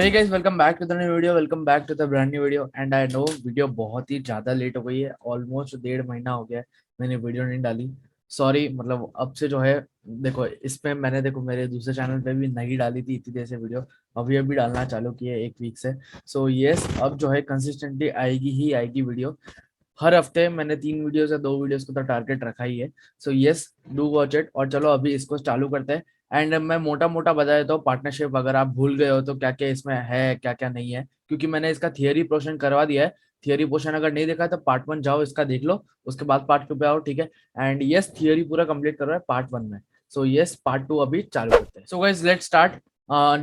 Hey guys, welcome back to the new video. Welcome back to the brand new video. And I know video बहुत ही ज्यादा late हो गई है। Almost 1.5 महीना हो गया है मैंने वीडियो नहीं डाली। सॉरी, मतलब अब से जो है, देखो इसमें मैंने मेरे दूसरे चैनल पे भी नहीं डाली थी इतनी देर से वीडियो। अभी अभी डालना चालू की है 1 वीक से। सो यस, अब जो है कंसिस्टेंटली आएगी ही आएगी वीडियो। हर हफ्ते मैंने 3 वीडियोस या 2 वीडियोस को तो टारगेट रखा ही है। So yes, do watch it. और चलो अभी इसको चालू करते हैं। एंड मैं मोटा मोटा बता देता हूँ पार्टनरशिप, अगर आप भूल गए हो तो क्या क्या इसमें है क्या क्या नहीं है, क्योंकि मैंने इसका थियरी पोर्शन करवा दिया है। थियरी पोर्शन अगर नहीं देखा तो पार्ट 1 जाओ, इसका देख लो, उसके बाद पार्ट 2 पे आओ, ठीक है। एंड यस, थियरी पूरा कंप्लीट कर रहा है पार्ट 1 में। सो यस, पार्ट 2 अभी चालू करते हैं। So guys, let's start.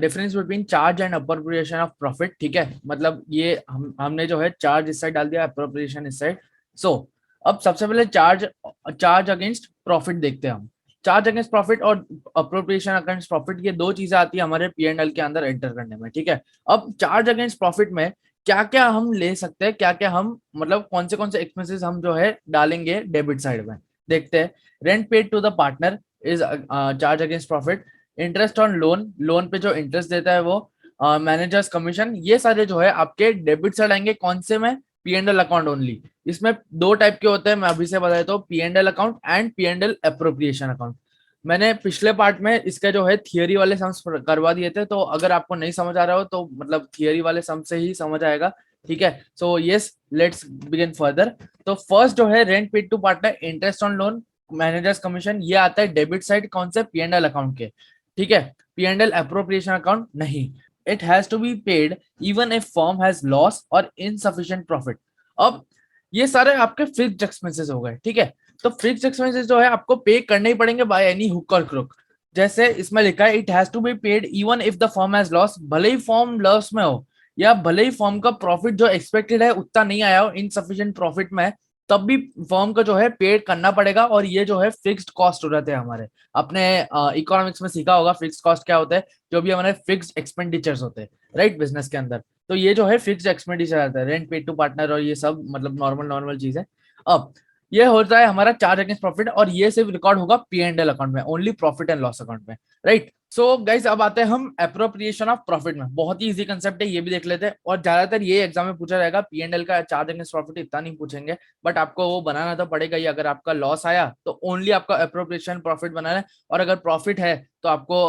Difference between charge and appropriation of profit, ठीक है। मतलब ये हमने जो है चार्ज इस साइड डाल दिया, अप्रोप्रिएशन इस साइड। सो अब सबसे पहले चार्ज चार्ज अगेंस्ट प्रॉफिट देखते हैं हम। चार्ज अगेंस्ट प्रॉफिट और अप्रोप्रिएशन अगेंस्ट प्रॉफिट, ये दो चीजें आती है हमारे P&L के अंदर एंटर करने में, ठीक है। अब चार्ज अगेंस्ट प्रॉफिट में क्या क्या हम ले सकते हैं, क्या क्या हम मतलब कौन से एक्सपेंसेस हम जो है डालेंगे डेबिट साइड में, देखते हैं। Rent paid to the partner is charge against profit. Interest on loan, loan पे जो इंटरेस्ट देता है वो। मैनेजर्स कमीशन, ये सारे जो है आपके डेबिट साइड आएंगे। कौन से में? P&L account only. इसमें दो टाइप के होते हैं, मैं अभी से बता देता हूँ, P&L account and P&L appropriation account. मैंने पिछले पार्ट में इसका जो है थियरी वाले सम्स करवा दिए थे, तो अगर आपको नहीं समझ आ रहा हो तो मतलब थियरी वाले सम से ही समझ आएगा, ठीक है। So yes, let's begin further. तो फर्स्ट जो है rent paid to partner, interest on loan, managers commission, ये आता है डेबिट साइड कौन से? P&L अकाउंट के, ठीक है। P&L अप्रोप्रिएशन अकाउंट नहीं। It has to be paid even if firm has loss और इनसफिशिएंट प्रॉफिट। अब ये सारे आपके फिक्स्ड एक्सपेंसेस हो गए, ठीक है। तो फिक्स्ड एक्सपेंसेस जो है आपको पे करने ही पड़ेंगे बाय एनी हुक और क्रुक। जैसे इसमें लिखा है, it has to be paid even if the firm has loss, भले ही फर्म लॉस में हो या भले ही फर्म का प्रॉफिट जो एक्सपेक्टेड है उतना नहीं आया हो, इनसफिशिएंट प्रॉफिट में, तब भी फर्म को जो है पेड करना पड़ेगा। और ये जो है फिक्स्ड कॉस्ट हो जाते हैं हमारे। अपने इकोनॉमिक्स में सीखा होगा फिक्स्ड कॉस्ट क्या होता है, जो भी हमारे फिक्स्ड एक्सपेंडिचर्स होते हैं, राइट, बिजनेस के अंदर। तो ये जो है फिक्स्ड एक्सपेंडिचर आता है, रेंट पेड टू पार्टनर, और ये सब मतलब नॉर्मल नॉर्मल चीज है। अब ये होता है हमारा चार्ज अगेंस्ट प्रॉफिट, और ये सिर्फ रिकॉर्ड होगा P&L अकाउंट में, only profit and loss account में, राइट। सो गाइस, अब आते हैं हम अप्रोप्रिएशन ऑफ प्रॉफिट में। बहुत ही इजी कंसेप्ट है, ये भी देख लेते हैं। और ज्यादातर ये एग्जाम में पूछा जाएगा, P&L का चार्ज अगेंस्ट प्रॉफिट इतना नहीं पूछेंगे, बट आपको वो बनाना तो पड़ेगा ही। अगर आपका लॉस आया तो ओनली आपका अप्रोप्रिएशन प्रॉफिट बनाना है, और अगर प्रॉफिट है तो आपको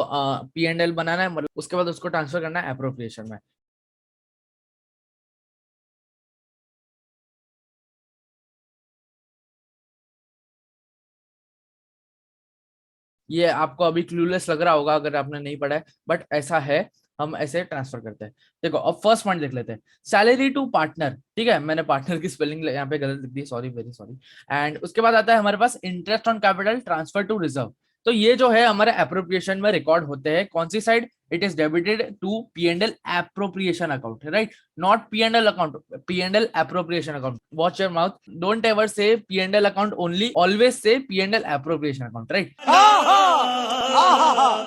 P&L बनाना है, मतलब उसके बाद उसको ट्रांसफर करना है अप्रोप्रिएशन में। ये आपको अभी क्लूलेस लग रहा होगा अगर आपने नहीं पढ़ा है, बट ऐसा है, हम ऐसे ट्रांसफर करते हैं। देखो अब फर्स्ट पॉइंट देख लेते हैं, सैलरी टू पार्टनर, ठीक है। मैंने पार्टनर की स्पेलिंग यहाँ पे गलत लिख दी, सॉरी, वेरी सॉरी। एंड उसके बाद आता है हमारे पास interest on capital transfer to reserve. तो ये जो है हमारे अप्रोप्रिएशन में रिकॉर्ड होते हैं, कौन सी side? It is debited to P&L appropriation account, right, not P&L account, P&L appropriation account. Watch your mouth, don't ever say P&L account only, always say P&L appropriation account, right.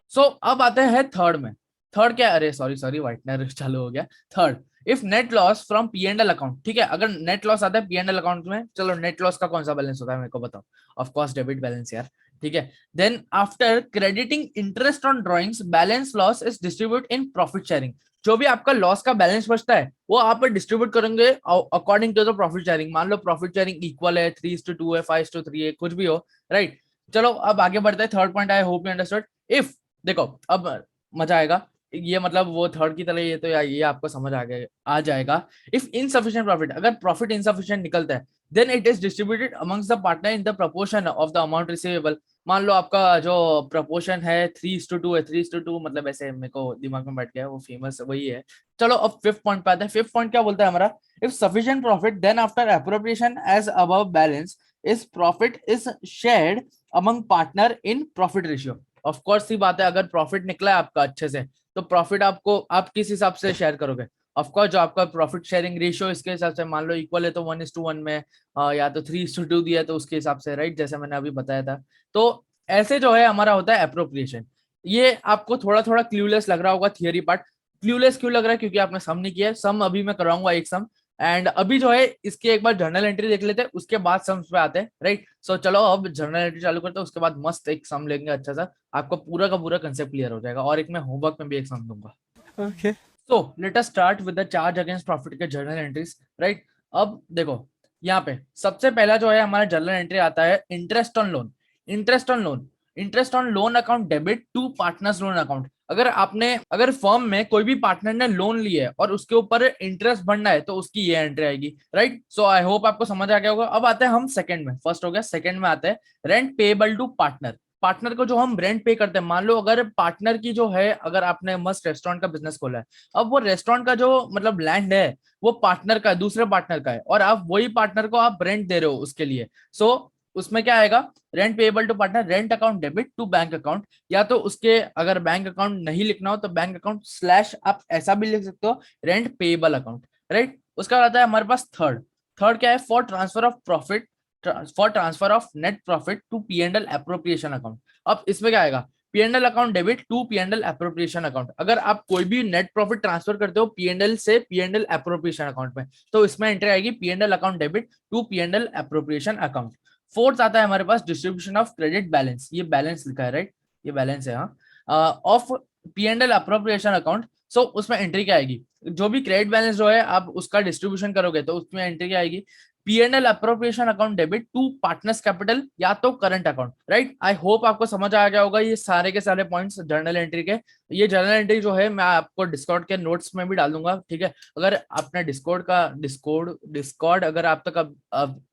सो अब आते हैं third में। Third क्या, अरे sorry sorry, whitener चालू हो गया। Third, if net loss from P&L account, ठीक है। अगर नेट लॉस आता है P&L अकाउंट में, चलो नेट लॉस का कौन सा बैलेंस होता है मेरे को बताओ। ऑफ कोर्स डेबिट बैलेंस यार, ठीक है। Then after crediting interest on drawings, balance loss is distribute in profit sharing. जो भी आपका लॉस का बैलेंस बचता है वो आप डिस्ट्रीब्यूट करेंगे according to the profit sharing. मान लो प्रॉफिट शेयरिंग इक्वल है, 3:2 है, 5:3 है, कुछ भी हो, राइट। चलो अब आगे बढ़ते हैं। Third point, I hope you understood. If, देखो अब मजा आएगा, ये मतलब वो थर्ड की तरह, ये तो ये आपको समझ आ जाएगा। इफ इनसफिशिएंट प्रॉफिट, अगर प्रॉफिट इनसफिशिएंट निकलता है, then it is distributed amongst the partner in the proportion of the amount receivable. मान लो आपका जो प्रपोर्शन है 3:2 है, 3:2 मतलब ऐसे मेरे को दिमाग में बैठ गया, वो फेमस वही है। चलो अब फिफ्थ पॉइंट पे आते हैं। फिफ्थ पॉइंट क्या बोलता है हमारा, if sufficient profit then after appropriation as above balance is profit is shared among partner in profit ratio. Of course सी बात है, अगर प्रॉफिट निकला है आपका अच्छे से, तो प्रॉफिट आपको आप किस हिसाब से शेयर करोगे? ऑफ कोर्स जो आपका प्रॉफिट शेयरिंग रेशियो इसके हिसाब से, मान लो इक्वल है तो 1:1 में, या तो 3:2 दिया तो उसके हिसाब से, राइट, जैसे मैंने अभी बताया था। तो ऐसे जो है हमारा होता है अप्रोप्रिएशन। ये आपको थोड़ा थोड़ा क्लूलेस लग रहा होगा थियरी पार्ट। क्लूलेस क्यों लग रहा है? क्योंकि आपने सम नहीं किया है। सम अभी मैं कराऊंगा एक सम। एंड अभी जो है इसके एक बार जर्नल एंट्री देख लेते हैं, उसके बाद सम्स पे आते हैं, राइट। सो चलो अब जर्नल एंट्री चालू करते हैं, उसके बाद मस्त एक सम लेंगे अच्छा सा, आपको पूरा का पूरा कंसेप्ट क्लियर हो जाएगा। और एक मैं होमवर्क में भी एक सम दूंगा। Okay. So let us start with the charge against profit के जर्नल एंट्रीज, राइट। अब देखो यहाँ पे सबसे पहला जो है हमारा जर्नल एंट्री आता है interest on loan. Interest on loan, interest on loan account debit to partners loan account. अगर फर्म में कोई भी पार्टनर ने लोन लिया है और उसके ऊपर इंटरेस्ट भरना है तो उसकी ये एंट्री आएगी, राइट। सो आई होप आपको समझ आ गया होगा। अब आते हैं हम सेकंड में, फर्स्ट हो गया, सेकंड में आते हैं rent payable to partner. Partner को जो हम रेंट पे करते हैं, मान लो अगर पार्टनर की जो है, अगर आपने मस्त रेस्टोरेंट का बिजनेस खोला है, अब वो रेस्टोरेंट का जो मतलब लैंड है वो पार्टनर का है, दूसरे पार्टनर का है, और आप वही पार्टनर को आप रेंट दे रहे हो उसके लिए। सो उसमें क्या आएगा, rent payable to partner, rent account debit to bank account. या तो उसके अगर बैंक अकाउंट नहीं लिखना हो तो बैंक अकाउंट स्लैश आप ऐसा भी लिख सकते हो, रेंट पेएबल अकाउंट, राइट। उसका बाद आता है हमारे पास थर्ड। थर्ड क्या है, for transfer of profit, for transfer of net profit to P&L appropriation account. अब इसमें क्या आएगा, P&L account debit to P&L appropriation account. अगर आप कोई भी नेट प्रॉफिट ट्रांसफर करते हो पी&एल से पी&एल एप्रोप्रिएशन अकाउंट में, तो इसमें एंट्री आएगी P&L account debit to P&L appropriation account. Fourth आता है हमारे पास डिस्ट्रीब्यूशन ऑफ क्रेडिट बैलेंस, ये बैलेंस लिखा है, राइट, ये बैलेंस है, हाँ, of P&L appropriation account. So उसमें एंट्री क्या आएगी, जो भी क्रेडिट बैलेंस जो है आप उसका डिस्ट्रीब्यूशन करोगे तो उसमें एंट्री क्या आएगी, P&L appropriation account debit to partners capital या तो current account, right. I hope आपको समझ आ गया होगा ये सारे के सारे पॉइंट्स जर्नल एंट्री के। ये जर्नल एंट्री जो है मैं आपको डिस्कॉर्ड के नोट्स में भी डाल दूंगा, ठीक है। अगर आपने डिस्कॉर्ड अगर आप तक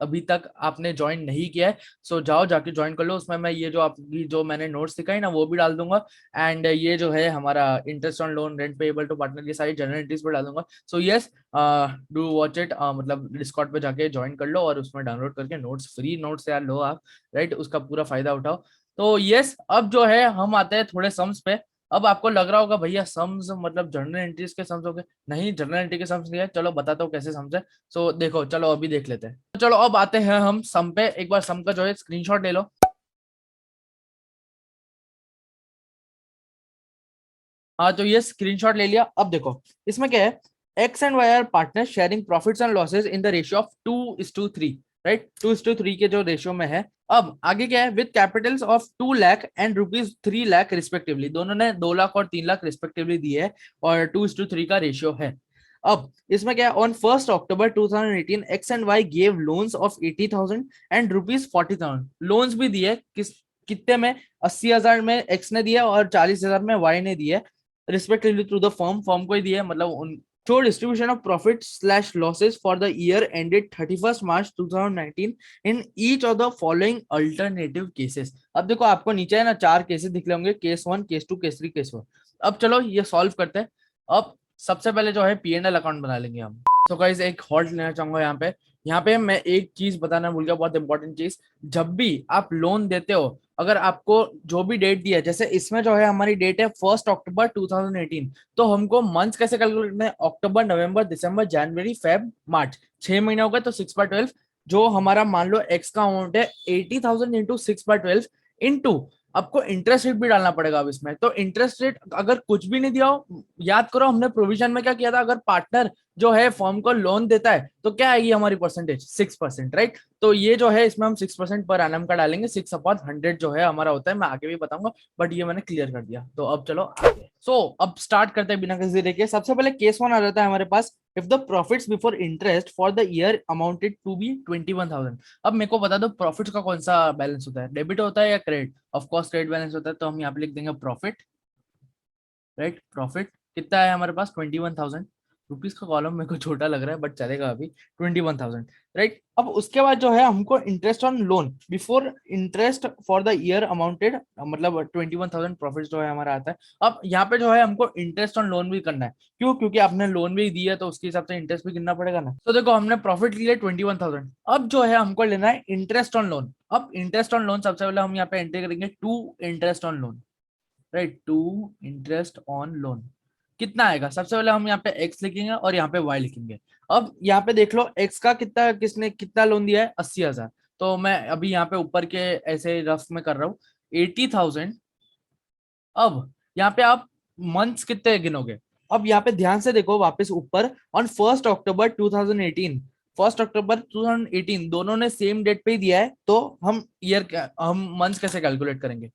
अभी तक आपने ज्वाइन नहीं किया है, सो जाओ जाके ज्वाइन कर लो। उसमें मैं ये जो आपकी जो मैंने नोट्स दिखाई ना वो भी डाल दूंगा, एंड ये जो है हमारा interest on loan, rent payable to partner, ये सारी जर्नल एंट्रीज पर डाल दूंगा। So yes, do watch it, मतलब डिस्कॉर्ड पे जाके ज्वाइन कर लो और उसमें डाउनलोड करके नोट्स, फ्री नोट्स यार लो आप, राइट, उसका पूरा फायदा उठाओ। तो यस, अब जो है हम आते हैं थोड़े सम्स पे। अब आपको लग रहा होगा भैया सम्स मतलब जर्नल एंट्रीज के सम्स हो गए, नहीं जर्नल एंट्री के सम्स नहीं है, चलो बताता हूँ कैसे सम्स है। सो देखो, चलो अभी देख लेते हैं। तो चलो अब आते हैं हम सम पे, एक बार सम का जो है स्क्रीनशॉट ले लो। हाँ, तो ये स्क्रीनशॉट ले लिया। अब देखो इसमें क्या है, X and Y are partner sharing profits and losses in the ratio of 2:3, right, 2:3 के जो रेशियो में है। अब आगे क्या है, with Capitals of 2 lakh and ₹3 lakh respectively, दोनों ने 2 लाख और 3 लाख रिस्पेक्टिवली दिए है, और 2:3 का रेशियो है। अब इसमें क्या है, on 1 October 2018 X and Y gave loans of 80,000 and ₹40,000। Loans भी दिए, कितने में, 80,000 में एक्स ने दिया और 40,000 में वाई ने दिया, रिस्पेक्टिवली टू द फर्म को ही दिया, मतलब उन show distribution of profit slash losses for the year ended 31 March 2019 in each of the following alternative cases. अब देखो आपको नीचे है ना 4 केसेस दिख रहे होंगे, केस 1, केस 2, केस 3, केस 4। अब चलो ये सॉल्व करते हैं। अब सबसे पहले जो है पी&एल अकाउंट बना लेंगे हम। तो गाइस एक हॉल्ट लेना चाहूंगा यहाँ पे मैं एक चीज बताना भूल गया, बहुत इंपॉर्टेंट चीज। जब भी आप लोन देते हो, अगर आपको जो भी डेट दिया है, जैसे इसमें जो है हमारी डेट है 1 अक्टूबर 2018, तो हमको मंथ्स कैसे कैलकुलेट करना है, अक्टूबर, नवंबर, दिसंबर, जनवरी, फेब, मार्च, 6 महीने हो गए, तो 6/12। जो हमारा मान लो एक्स का अमाउंट है 80,000 इंटू 6/12 इंटू, आपको इंटरेस्ट रेट भी डालना पड़ेगा। अब इसमें तो इंटरेस्ट रेट अगर कुछ भी नहीं दिया हो, याद करो हमने प्रोविजन में क्या किया था, अगर पार्टनर जो है फर्म को लोन देता है तो क्या आएगी हमारी परसेंटेज, 6%, राइट। तो ये जो है इसमें हम 6% पर एनम का डालेंगे, 6/100 जो है हमारा होता है, मैं आगे भी बताऊंगा, बट ये मैंने क्लियर कर दिया। तो अब चलो आगे। अब स्टार्ट करते हैं बिना किसी देरी के। सबसे पहले केस 1 आ जाता है हमारे पास, if the profits before interest for the year amounted to be 21,000। अब मेरे को बता दो प्रॉफिट्स का कौन सा बैलेंस होता है, डेबिट होता है या credit? Of course credit balance होता है, तो हम यहाँ पे लिख देंगे प्रॉफिट, राइट। प्रॉफिट कितना है हमारे पास, 21,000 रुपीज का कॉलम मेरे को छोटा लग रहा है बट चलेगा अभी, 21,000, राइट। अब उसके बाद जो है हमको interest on loan before interest for the year amounted, मतलब 21,000 प्रॉफिट जो है हमारा आता है। अब यहाँ पे जो है हमको इंटरेस्ट ऑन लोन भी करना है, क्यों, क्योंकि आपने लोन भी दिया तो उसके हिसाब से इंटरेस्ट भी गिनना पड़ेगा ना। तो देखो हमने प्रॉफिट लिया 21,000, अब जो है हमको लेना है इंटरेस्ट ऑन लोन। अब इंटरेस्ट ऑन लोन सबसे पहले हम यहाँ पे एंट्री करेंगे to interest on loan, right, to interest on loan. कितना आएगा, सबसे पहले हम यहाँ पे एक्स लिखेंगे और यहाँ पे वाई लिखेंगे। अब यहाँ पे देख लो एक्स का कितना, किसने कितना लोन दिया है, 80,000। तो मैं अभी यहाँ पे ऊपर के ऐसे रफ में कर रहा हूँ, 80,000। अब यहाँ पे आप मंथ्स कितने गिनोगे, अब यहाँ पे ध्यान से देखो वापस ऊपर, ऑन 1 अक्टूबर 2018, 1 अक्टूबर 2018 दोनों ने सेम डेट पे ही दिया है, तो हम मंथ्स कैसे कैलकुलेट करेंगे,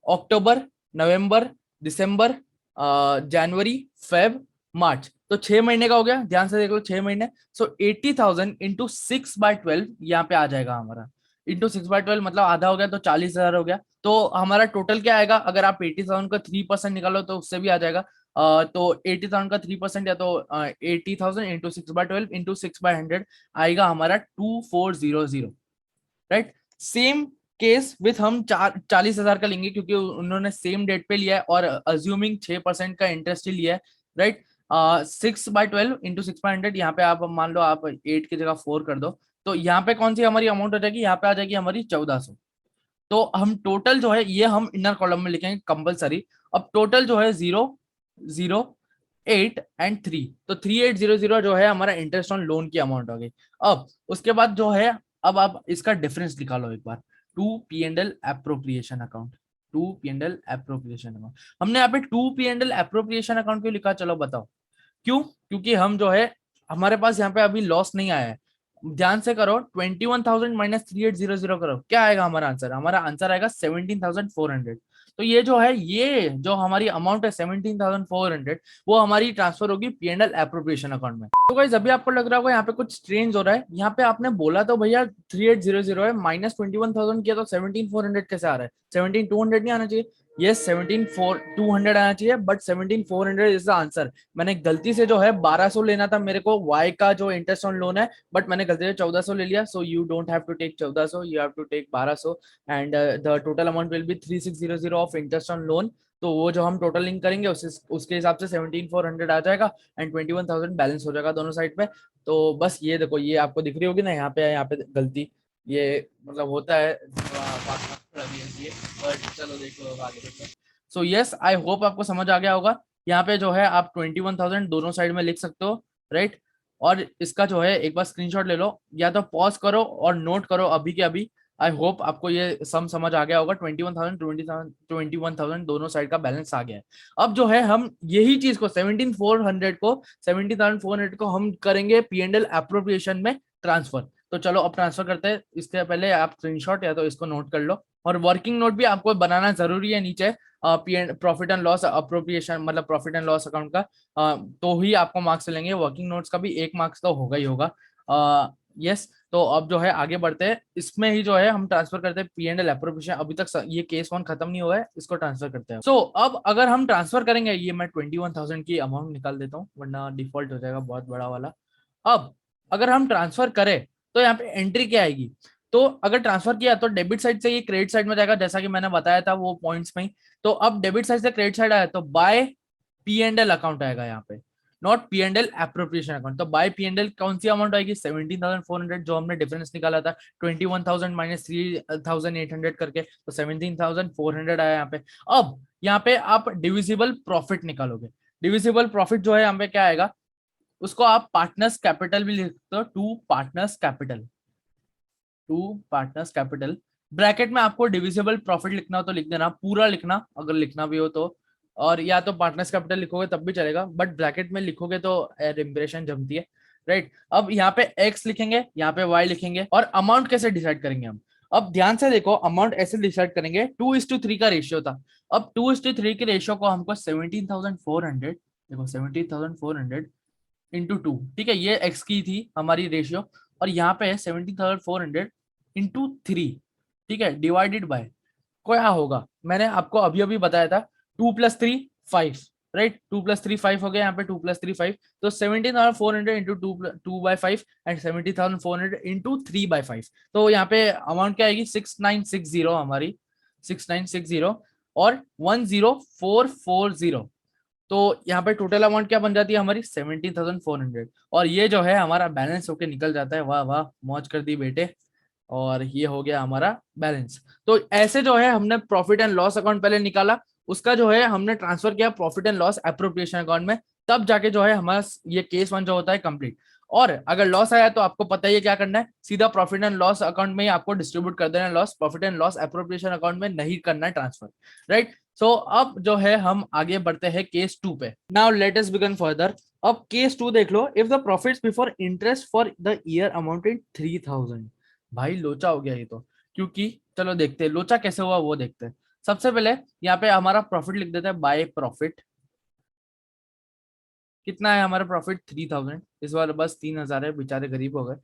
अक्टूबर, नवंबर, दिसंबर, जनवरी, फेब, मार्च, तो 6 महीने का हो गया, ध्यान से देख लो 6 महीने। सो 80,000 इंटू 6/12 यहाँ पे आ जाएगा हमारा, इंटू 6/12 मतलब आधा हो गया, तो 40,000 हो गया। तो हमारा टोटल क्या आएगा, अगर आप 80,000 का 3% निकालो तो उससे भी आ जाएगा। तो 80,000 का 3% या तो 80,000 इंटू 6/12 इंटू 6/100 आएगा हमारा 2400। राइट, सेम केस विथ हम 40,000 का लेंगे, क्योंकि उन्होंने सेम डेट पे लिया है और अज्यूमिंग 6% का इंटरेस्ट ही लिया है। राइट, 6/12 इंटू 6/100, यहाँ पे आप मान लो आप 8 की जगह 4 कर दो, तो यहाँ पे कौन सी हमारी अमाउंट हो जाएगी, यहाँ पे आ जाएगी हमारी 1400। तो हम टोटल जो है ये हम इनर कॉलम में लिखेंगे कंपलसरी। अब टोटल जो है 0, 0, 8 एंड 3, तो 3800 जो है हमारा इंटरेस्ट ऑन लोन की अमाउंट हो गई। अब उसके बाद जो है, अब आप इसका डिफरेंस निकालो एक बार, to P and L appropriation account, to P and L appropriation account. हमने यहाँ पे to P and L appropriation account क्यों लिखा, चलो बताओ क्यों। क्योंकि हम जो है, हमारे पास यहाँ पे अभी लॉस नहीं आया है। ध्यान से करो, 21,000 माइनस 3800 करो, क्या आएगा हमारा आंसर, हमारा आंसर आएगा 17,400। तो ये जो है, ये जो हमारी अमाउंट है 17,400, वो हमारी ट्रांसफर होगी पीएनएल एप्रोप्रिएशन अकाउंट में। तो गाइस अभी आपको लग रहा होगा यहाँ पे कुछ स्ट्रेंज हो रहा है, यहाँ पे आपने बोला तो भैया 3800 है, माइनस 21,000 किया तो 17,400 कैसे आ रहा है, 17,200 नहीं आना चाहिए। ये 17,200 आना चाहिए, बट 17,400 इज द आंसर। मैंने गलती से जो है 1200 लेना था मेरे को, वाई का जो इंटरेस्ट ऑन लोन है, बट मैंने गलती से 1400 ले लिया। So you don't have to take 1400, you have to take 1200, and the total amount will be 3600 of interest on loan. तो वो जो हम टोटल लिंक करेंगे उसके हिसाब से 17,400 आ जाएगा, एंड 21,000 बैलेंस हो जाएगा दोनों साइड पे। तो बस ये देखो, ये आपको दिख रही होगी ना, यहाँ पे गलती, ये मतलब होता है बट चलो देखो आगे देखो। सो यस, आई होप आपको समझ आ गया होगा। यहाँ पे जो है आप 21,000 दोनों साइड में लिख सकते हो। राइट, और इसका जो है एक बार स्क्रीनशॉट ले लो, या तो पॉज करो और नोट करो अभी के अभी। आई होप आपको ये सम समझ आ गया होगा, 21,000 21,000 दोनों साइड का बैलेंस आ गया है। अब जो है हम यही चीज को 17,400 को हम करेंगे पीएनएल एप्रोप्रिएशन में ट्रांसफर। तो चलो अब ट्रांसफर करते हैं, इसके पहले आप स्क्रीनशॉट या तो इसको नोट कर लो, और वर्किंग नोट भी आपको बनाना जरूरी है नीचे। प्रॉफिट एंड लॉस अप्रोप्रिएशन मतलब प्रॉफिट एंड लॉस अकाउंट का तो ही आपको मार्क्स चलेंगे, वर्किंग नोट्स का भी 1 मार्क्स तो होगा ही होगा। यस, तो अब जो है आगे बढ़ते हैं, इसमें ही जो है हम ट्रांसफर करते हैं पी एंड एल एप्रोप्रिएशन। अभी तक ये केस 1 खत्म नहीं हुआ है, इसको ट्रांसफर करते हैं। सो अब अगर हम ट्रांसफर करेंगे, ये मैं 21,000 की अमाउंट निकाल देता हूँ वरना डिफॉल्ट हो जाएगा बहुत बड़ा वाला। अब अगर हम ट्रांसफर करें तो यहाँ पे एंट्री क्या आएगी, तो अगर ट्रांसफर किया तो डेबिट साइड से ये क्रेडिट साइड में जाएगा, जैसा कि मैंने बताया था वो पॉइंट्स में ही। तो अब डेबिट साइड से क्रेडिट साइड आया तो by P and L account आएगा यहाँ पे, not P and L appropriation account. तो बाय पी एंड एल कौन सी अमाउंट आएगी, 17,400 जो हमने डिफरेंस निकाला था, 21,000 माइनस 3,800 करके, तो 17,400 आया यहाँ पे। अब यहाँ पे आप डिविजिबल प्रॉफिट निकालोगे, डिविजिबल प्रॉफिट जो है यहाँ पे क्या आएगा, उसको आप पार्टनर्स कैपिटल भी लिख सकते हो, to partners capital, to partners capital. Bracket में आपको डिविजिबल प्रॉफिट लिखना हो तो लिख देना, पूरा लिखना अगर लिखना भी हो तो, और या तो पार्टनर्स कैपिटल लिखोगे तब भी चलेगा, बट ब्रैकेट में लिखोगे तो इंप्रेशन जमती है। राइट, अब यहाँ पे एक्स लिखेंगे, यहाँ पे वाई लिखेंगे, और अमाउंट कैसे डिसाइड करेंगे हम। अब ध्यान से देखो, अमाउंट ऐसे डिसाइड करेंगे, 2:3 का रेशियो था। अब 2:3 के रेशियो को हमको 17,400, देखो 17,400 इंटू 2, ठीक है, ये एक्स की थी हमारी रेशियो, और यहाँ पे है 17,400 इंटू 3, ठीक है, डिवाइडेड बाय, क्या होगा मैंने आपको अभी अभी बताया था, 2+3 5। राइट, 2+3 5 हो गया, यहाँ पे 2+3 5, तो 17,400 इंटू 2/5 एंड 17,400 इंटू 3/5। तो यहाँ पे अमाउंट क्या आएगी, 6960 हमारी, 6960 और 10440। तो यहाँ पे टोटल अमाउंट क्या बन जाती है हमारी, 17,400, और ये जो है हमारा बैलेंस होके निकल जाता है। वाह वाह, मौज कर दी बेटे, और ये हो गया हमारा बैलेंस। तो ऐसे जो है हमने प्रॉफिट एंड लॉस अकाउंट पहले निकाला, उसका जो है हमने ट्रांसफर किया profit and loss appropriation account में, तब जाके जो है हमारा ये केस 1 जो होता है कंप्लीट। और अगर लॉस आया तो आपको पता ही है क्या करना है, सीधा प्रॉफिट एंड लॉस अकाउंट में ही आपको डिस्ट्रीब्यूट कर देना है loss, profit and loss appropriation account में नहीं करना है ट्रांसफर। राइट, सो अब जो है हम आगे बढ़ते हैं केस 2 पे। Now let us begin further. अब केस 2 देख लो, if the profits before interest for the year amounted 3,000। भाई लोचा हो गया ये तो, क्योंकि चलो देखते हैं लोचा कैसे हुआ वो देखते हैं। सबसे पहले यहाँ पे हमारा प्रॉफिट लिख देते हैं, बाय प्रॉफिट, कितना है हमारा प्रॉफिट? 3000। इस बार बस 3000 है, बेचारे गरीब हो गए।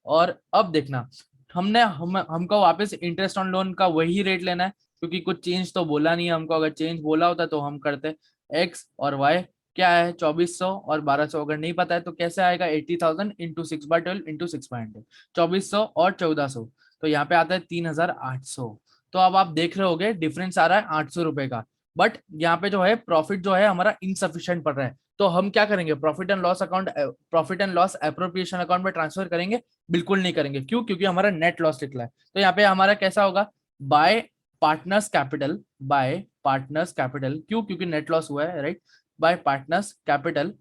और अब देखना, हमको वापस इंटरेस्ट ऑन लोन का वही रेट लेना है, क्योंकि कुछ चेंज तो बोला नहीं है हमको। अगर चेंज बोला होता तो हम करते। एक्स और वाई क्या है? 2400 और 1200। अगर नहीं पता है तो कैसे आएगा? 80,000 इंटू 6/12 इंटू 6/100, 2400 और 1400, तो यहाँ पे आता है 3800। तो अब आप देख रहे होगे डिफरेंस आ रहा है 800 रुपए का। बट यहाँ पे जो है प्रॉफिट जो है हमारा इनसफिशियंट पड़ रहा है। तो हम क्या करेंगे? Profit and loss account, profit and loss appropriation account में ट्रांसफर करेंगे? बिल्कुल नहीं करेंगे। क्यों? क्योंकि हमारा नेट लॉस निकला है। तो यहाँ पे हमारा कैसा होगा? Bye partners capital, bye partners capital. क्यों? क्योंकि नेट लॉस हुआ है, राइट। बाय पार्टनर्स कैपिटल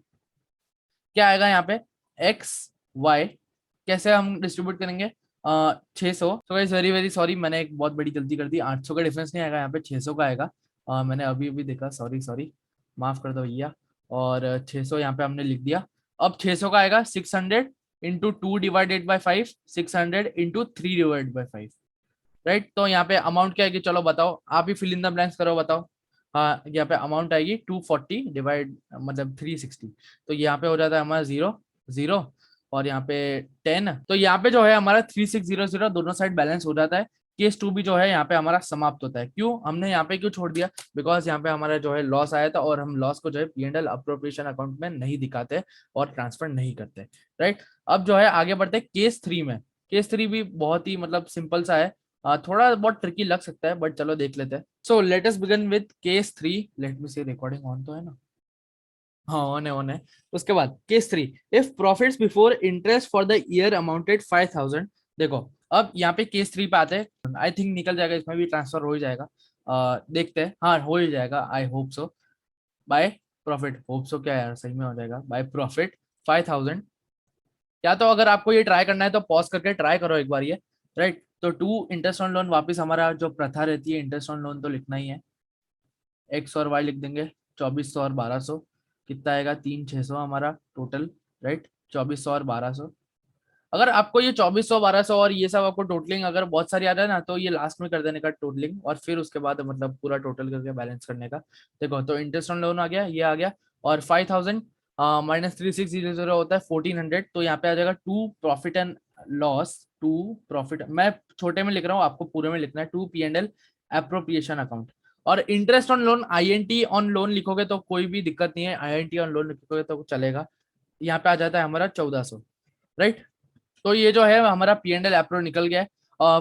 क्या आएगा यहाँ पे? X Y. कैसे हम डिस्ट्रीब्यूट करेंगे? 600। तो गाइस वेरी वेरी सॉरी, मैंने एक बहुत बड़ी गलती कर दी। 800 का डिफरेंस नहीं आएगा यहाँ पे, 600 का आएगा। मैंने अभी अभी देखा, सॉरी सॉरी, माफ कर दो भैया। और 600 यहाँ पे हमने लिख दिया। अब 600 का आएगा 600 इंटू 2/5, 600 इंटू 3/5, राइट। तो यहाँ पे अमाउंट क्या आएगी? चलो बताओ, आप ही फिल इन द ब्लैंक्स करो, बताओ। हाँ, यहाँ पे अमाउंट आएगी 240 डिवाइड मतलब 360। तो यहाँ पे हो जाता है हमारा 0 0, और यहाँ पे 10। तो यहाँ पे जो है हमारा 3600 दोनों साइड बैलेंस हो जाता है। केस 2 भी जो है यहाँ पे हमारा समाप्त होता है। क्यों हमने यहाँ पे क्यों छोड़ दिया? बिकॉज यहाँ पे हमारा जो है लॉस आया था, और हम लॉस को जो है P&L अप्रोप्रिएशन अकाउंट में नहीं दिखाते और ट्रांसफर नहीं करते, राइट। अब जो है आगे बढ़ते केस 3 में। केस 3 भी बहुत ही मतलब सिंपल सा है। थोड़ा बहुत ट्रिकी लग सकता है, बट चलो देख लेते हैं। So let us begin with case 3। Let me see, recording on तो है ना? हाँ, ऑन है। उसके बाद case 3, if profits before interest for the year amounted 5000। देखो, अब यहाँ पे केस 3 पे आते हैं। आई थिंक निकल जाएगा, इसमें भी ट्रांसफर हो ही जाएगा। देखते हैं, हाँ हो ही जाएगा, I hope so. By profit, hope so क्या यार, सही में हो जाएगा। By profit 5000। या तो अगर आपको ये ट्राई करना है तो पॉज करके ट्राई करो एक बार ये, राइट। तो टू इंटरेस्ट ऑन लोन, वापस हमारा जो प्रथा रहती है इंटरेस्ट ऑन लोन तो लिखना ही है। एक्स और वाई लिख देंगे, 2400 और 1200। कितना आएगा? 3600 हमारा टोटल, राइट। 2400 और 1200। अगर आपको ये 2400 1200 और ये सब आपको टोटलिंग अगर बहुत सारी आ जाए ना, तो ये लास्ट में कर देने का टोटलिंग, और फिर उसके बाद मतलब पूरा टोटल करके बैलेंस करने का। देखो, तो इंटरेस्ट ऑन लोन आ गया, ये आ गया। और 5000 माइनस 3600 होता है 1400। तो यहाँ पे आ जाएगा to profit and loss, to profit, मैं छोटे में लिख रहा हूँ, आपको पूरे में लिखना है, टू P&L एप्रोप्रिएशन अकाउंट। और interest on loan INT on loan लिखोगे तो कोई भी दिक्कत नहीं है, INT ऑन लोन लिखोगे तो चलेगा। यहाँ पे आ जाता है हमारा 1400, राइट। तो ये जो है हमारा P&L एप्रो निकल गया है।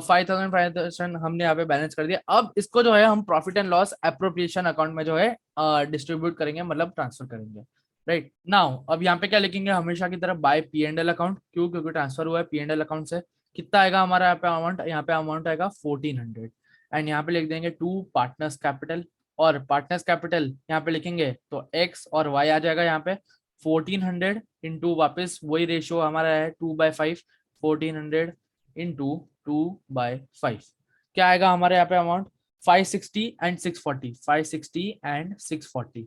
5000 हमने यहाँ पे बैलेंस कर दिया। अब इसको जो है हम profit and loss appropriation account में जो है डिस्ट्रीब्यूट करेंगे, मतलब ट्रांसफर करेंगे, राइट। नाउ अब यहाँ पे क्या लिखेंगे? हमेशा की तरफ बाय P&L अकाउंट। क्यों? क्योंकि ट्रांसफर हुआ है P&L अकाउंट से। कितना आएगा हमारा यहाँ पे अमाउंट? यहाँ पे अमाउंट आएगा 1400। एंड यहाँ पे लिख देंगे टू पार्टनर्स कैपिटल। और पार्टनर्स कैपिटल यहाँ पे लिखेंगे तो एक्स और वाई आ जाएगा यहाँ पे। 1400 इंटू वापिस वही रेशियो हमारा है 2/5, 1400 इंटू 2/5। क्या आएगा हमारे यहाँ पे अमाउंट? 560 and 640, 560 and 640।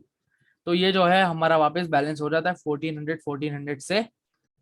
तो ये जो है हमारा वापस बैलेंस हो जाता है 1400 से।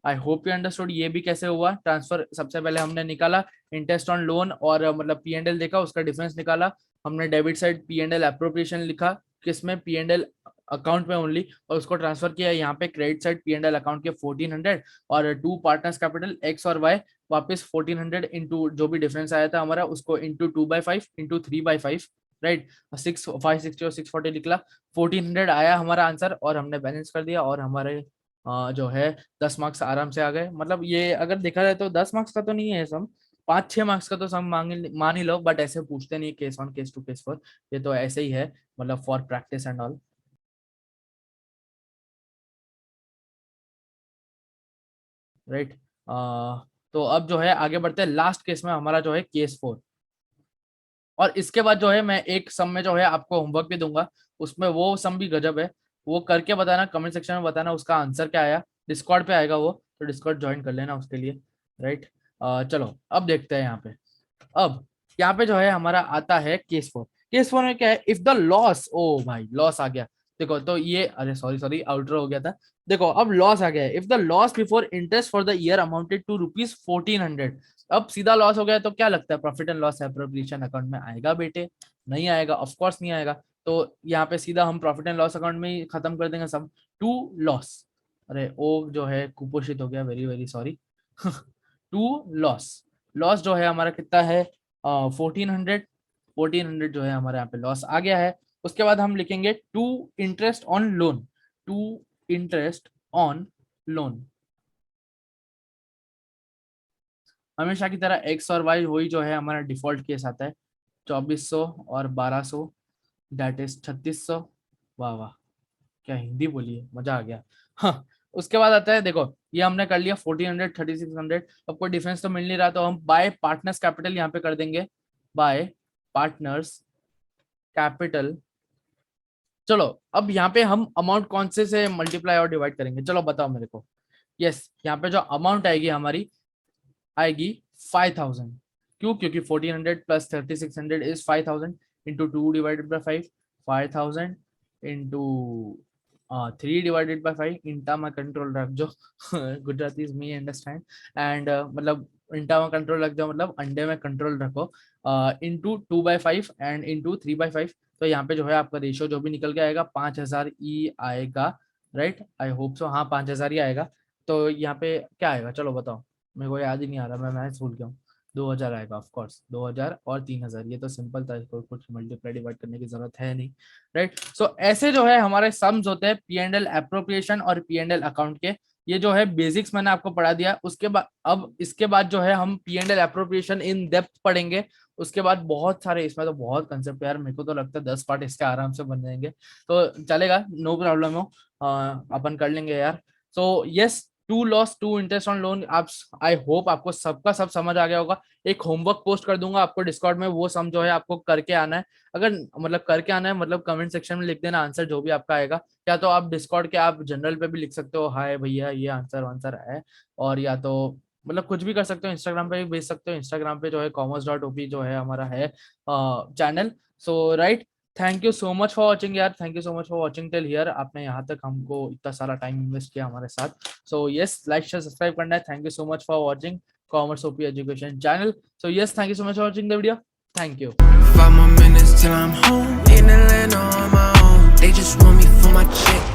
आई होप यू अंडरस्टूड ये भी कैसे हुआ ट्रांसफर। सबसे पहले हमने निकाला इंटरेस्ट ऑन लोन, और मतलब P&L देखा, उसका डिफरेंस निकाला। हमने डेबिट साइड P&L एप्रोप्रिएशन लिखा, किसमें? P&L अकाउंट में ओनली, और उसको ट्रांसफर किया यहाँ पे क्रेडिट साइड P&L अकाउंट के 1400। और टू पार्टनर्स कैपिटल एक्स और वाई, वापस 1400 इंटू जो भी डिफरेंस आया था हमारा उसको इंटू 2/5 इंटू 3/5, राइट। 560 और 640 निकला, 1400 आया हमारा आंसर, और हमने बैलेंस कर दिया। और हमारे जो है 10 मार्क्स आराम से आ गए। मतलब ये अगर देखा जाए तो 10 मार्क्स का तो नहीं है सम, 5-6 मार्क्स का तो सम मान ही लो, बट ऐसे पूछते नहीं केस 1 केस 2 केस 4। ये तो ऐसे ही है, मतलब for practice and all, right. तो अब जो है आगे बढ़ते हैं लास्ट केस में, हमारा जो है केस 4। और इसके बाद जो है मैं एक सम में जो है आपको होमवर्क भी दूंगा, उसमें वो सम भी गजब है। वो करके बताना, कमेंट सेक्शन में बताना उसका आंसर क्या आया। डिस्कॉर्ड पे आएगा वो, तो डिस्कॉर्ड ज्वाइन कर लेना उसके लिए, राइट। चलो अब देखते हैं यहाँ पे। अब यहाँ पे जो है हमारा आता है केस 4। केस 4 में क्या है? इफ द लॉस, ओ भाई लॉस आ गया। देखो तो ये, अरे सॉरी सॉरी, आउटर हो गया था। देखो अब लॉस आ गया है। If the loss before interest for the year amounted to ₹1400। अब सीधा लॉस हो गया तो क्या लगता है? Profit and loss appropriation account में आएगा बेटे? नहीं आएगा, ऑफ कोर्स नहीं आएगा। तो यहाँ पे सीधा हम प्रॉफिट एंड लॉस अकाउंट में ही खत्म कर देंगे सब। टू लॉस, अरे ओ जो है कुपोषित हो गया, very very sorry. To loss, loss जो है हमारा कितना है 1400, 1400 जो है हमारे यहाँ पे लॉस आ गया है। उसके बाद हम लिखेंगे to interest on loan, to interest on loan. हमेशा की तरह एक्स और वाई वही जो है हमारा डिफॉल्ट केस आता है, 2400 और 1200 दैट इज 3600। वाह वाह, क्या हिंदी बोली है, मजा आ गया। हाँ, उसके बाद आता है देखो, ये हमने कर लिया 1400 3600। अब कोई डिफरेंस तो मिल नहीं रहा, तो हम बाय पार्टनर्स कैपिटल यहाँ पे कर देंगे, बाय पार्टनर्स कैपिटल। चलो अब यहाँ पे हम अमाउंट कौन से मल्टीप्लाई और डिवाइड करेंगे, चलो बताओ मेरे को। यस, यहाँ पे जो अमाउंट आएगी हमारी, आएगी 5000। क्यों? क्योंकि 1400 plus 3600 is 5000 into 2 divided by 5, 5000 into 3 divided by 5। इंटा में कंट्रोल रख जो Gujarati is me understand, and मतलब इंटा में कंट्रोल रख दो मतलब अंडे में कंट्रोल रखो, इंटू 2/5 एंड इंटू 3/5। तो यहाँ पे जो है आपका रेशियो जो भी निकल के आएगा 5000 ही आएगा, राइट? आई होप सो, हाँ 5000 ही आएगा। तो यहाँ पे क्या आएगा, चलो बताओ, मेरे को याद ही नहीं आ रहा, मैं मैथ्स भूल गया हूँ। 2000 आएगा ऑफ कोर्स, 2000 और 3000, ये तो सिंपल था, इसको कुछ मल्टीप्लाई डिवाइड करने की जरूरत है नहीं, राइट? सो ऐसे जो है हमारे सम्स होते हैं पी एंड एल एप्रोप्रिएशन और पी एंड एल अकाउंट के। ये जो है बेसिक्स मैंने आपको पढ़ा दिया। उसके बाद अब इसके बाद जो है हम P and L appropriation in depth पढ़ेंगे। उसके बाद बहुत सारे, इसमें तो बहुत कंसेप्ट है यार, मेरे को तो लगता है 10 पार्ट इसके आराम से बन जाएंगे, तो चलेगा, नो प्रॉब्लम हो, अपन कर लेंगे यार। So yes, to loss to interest on loan, आप, आई होप आपको सबका सब समझ आ गया होगा। एक होमवर्क पोस्ट कर दूंगा आपको डिस्कॉर्ड में, वो सम जो है आपको करके आना है। अगर मतलब करके आना है मतलब कमेंट सेक्शन में लिख देना आंसर जो भी आपका आएगा, या तो आप डिस्कॉर्ड के आप जनरल पे भी लिख सकते हो, हाय भैया ये आंसर आंसर है, और या तो मतलब कुछ भी कर सकते हो, इंस्टाग्राम पे भी भेज सकते हो। इंस्टाग्राम पे जो है commerce.op जो है हमारा है channel. So right, thank you so much for watching यार, thank you so much for watching till here. आपने यहाँ तक हमको इतना सारा टाइम इन्वेस्ट किया हमारे साथ। So yes, like share subscribe करना है। Thank you so much for watching commerce OP education channel. So yes, thank you so much for watching the video, thank you. 5 more minutes till I'm home in Atlanta on my own. They just want me for my check.